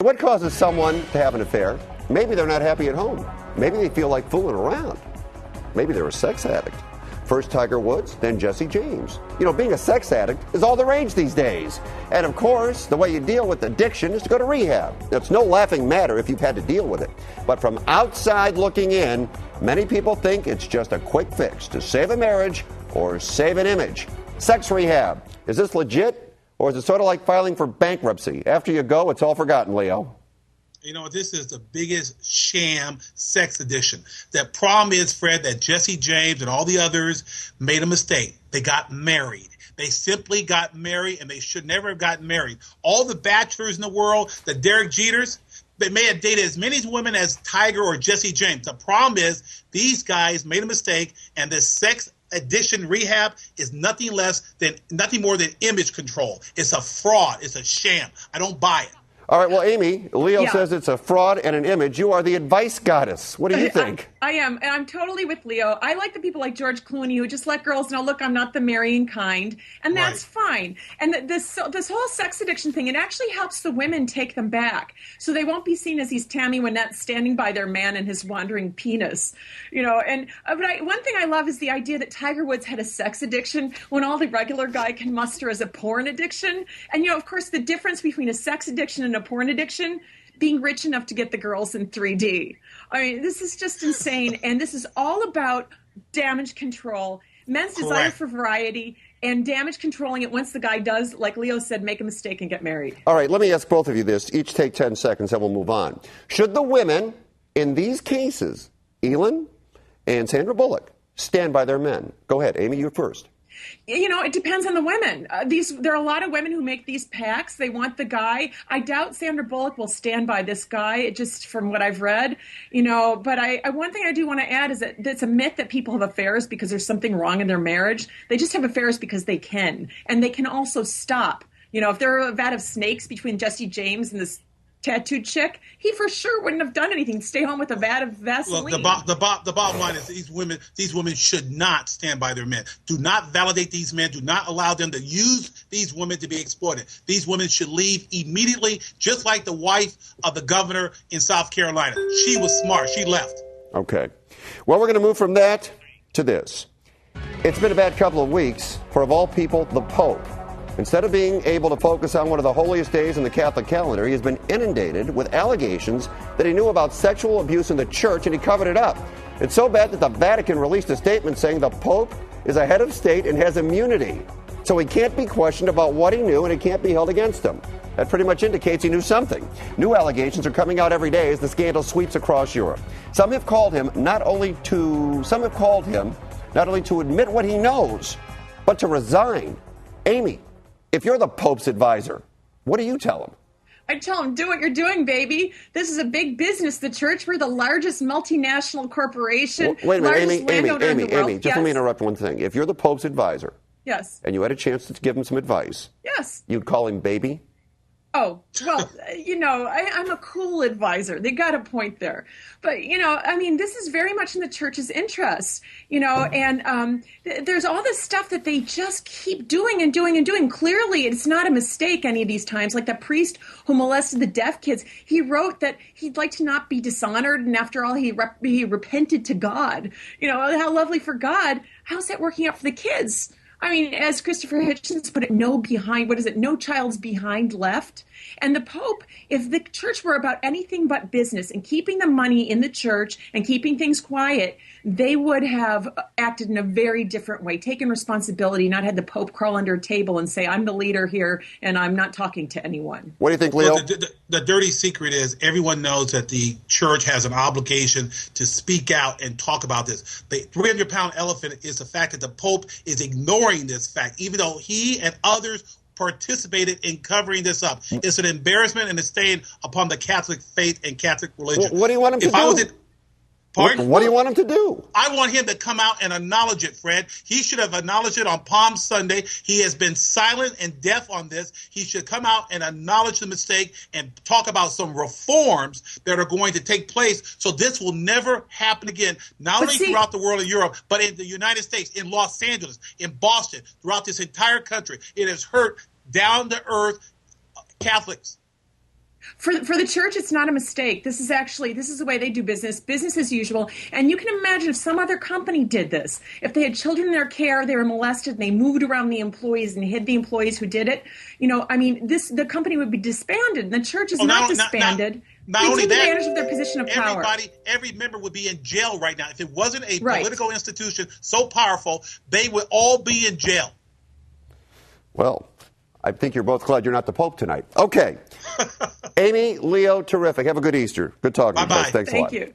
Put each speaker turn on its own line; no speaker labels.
What causes someone to have an affair? Maybe they're not happy at home. Maybe they feel like fooling around. Maybe they're a sex addict. First Tiger Woods, then Jesse James. You know, being a sex addict is all the rage these days. And of course, the way you deal with addiction is to go to rehab. It's no laughing matter if you've had to deal with it. But from outside looking in, many people think it's just a quick fix to save a marriage or save an image. Sex rehab. Is this legit? Or is it sort of like filing for bankruptcy? After you go, it's all forgotten, Leo.
You know, this is the biggest sham sex addiction. The problem is, Fred, that Jesse James and all the others made a mistake. They got married. They simply got married, and they should never have gotten married. All the bachelors in the world, the Derek Jeters, they may have dated as many women as Tiger or Jesse James. The problem is these guys made a mistake, and this sex addiction rehab is nothing more than image control. It's a fraud. It's a sham. I don't buy it.
All right, well, Amy, Leo says it's a fraud and an image. You are the advice goddess. What do you think?
I am, and I'm totally with Leo. I like the people like George Clooney who just let girls know, look, I'm not the marrying kind, and that's fine. And this whole sex addiction thing, it actually helps the women take them back, so they won't be seen as these Tammy Wynette standing by their man and his wandering penis, you know. And one thing I love is the idea that Tiger Woods had a sex addiction when all the regular guy can muster is a porn addiction. And, you know, of course, the difference between a sex addiction and a porn addiction, being rich enough to get the girls in 3D. I mean, this is just insane. And this is all about damage control, men's desire for variety, and damage controlling it once the guy does, like Leo said, make a mistake and get married.
All right, let me ask both of you this. Each take 10 seconds and we'll move on. Should the women in these cases, Elin and Sandra Bullock, stand by their men? Go ahead, Amy, you first.
You know, it depends on the women. There are a lot of women who make these pacts. They want the guy. I doubt Sandra Bullock will stand by this guy, just from what I've read. You know, but one thing I do want to add is that it's a myth that people have affairs because there's something wrong in their marriage. They just have affairs because they can, and they can also stop. You know, if there were a vat of snakes between Jesse James and this tattooed chick, he for sure wouldn't have done anything. Stay home with a vat of Vaseline.
Look, the bottom line is these women should not stand by their men. Do not validate these men. Do not allow them to use these women to be exploited. These women should leave immediately, just like the wife of the governor in South Carolina. She was smart. She left.
Okay. Well, we're going to move from that to this. It's been a bad couple of weeks for, of all people, the Pope. Instead of being able to focus on one of the holiest days in the Catholic calendar, he has been inundated with allegations that he knew about sexual abuse in the church and he covered it up. It's so bad that the Vatican released a statement saying the Pope is a head of state and has immunity. So he can't be questioned about what he knew and it can't be held against him. That pretty much indicates he knew something. New allegations are coming out every day as the scandal sweeps across Europe. Some have called him not only to admit what he knows, but to resign. Amy, if you're the Pope's advisor, what do you tell him?
I tell him, do what you're doing, baby. This is a big business, the church. We're the largest multinational corporation.
Wait a minute, Amy, just
yes.
let me interrupt one thing. If you're the Pope's advisor,
yes,
and you had a chance to give him some advice,
yes,
you'd call him baby?
Oh, well, you know, I'm a cool advisor. They got a point there. But, you know, I mean, this is very much in the church's interest, you know, and there's all this stuff that they just keep doing and doing and doing. Clearly, it's not a mistake any of these times. Like the priest who molested the deaf kids, he wrote that he'd like to not be dishonored. And after all, he repented to God. You know, how lovely for God. How's that working out for the kids? I mean, as Christopher Hitchens put it, no child's behind left. And the Pope, if the church were about anything but business and keeping the money in the church and keeping things quiet, they would have acted in a very different way, taken responsibility, not had the Pope crawl under a table and say, I'm the leader here and I'm not talking to anyone.
What do you think, Leo?
Well, the dirty secret is everyone knows that the church has an obligation to speak out and talk about this. The 300-pound elephant is the fact that the Pope is ignoring this fact, even though he and others participated in covering this up. It's an embarrassment and a stain upon the Catholic faith and Catholic religion.
What do you want him to do?
Pardon?
What do you want him to do?
I want him to come out and acknowledge it, Fred. He should have acknowledged it on Palm Sunday. He has been silent and deaf on this. He should come out and acknowledge the mistake and talk about some reforms that are going to take place so this will never happen again, not only throughout the world of Europe, but in the United States, in Los Angeles, in Boston, throughout this entire country. It has hurt down-to-earth Catholics.
For the church, it's not a mistake. This is the way they do business as usual. And you can imagine if some other company did this, if they had children in their care, they were molested, and they moved around the employees and hid the employees who did it. The company would be disbanded, and the church is not disbanded.
Not only
take
that,
advantage of their position of power.
Every member would be in jail right now. If it wasn't a political institution so powerful, they would all be in jail.
Well, I think you're both glad you're not the Pope tonight. Okay. Amy, Leo, terrific. Have a good Easter. Good talking to you guys. Thanks a lot.
Thank you.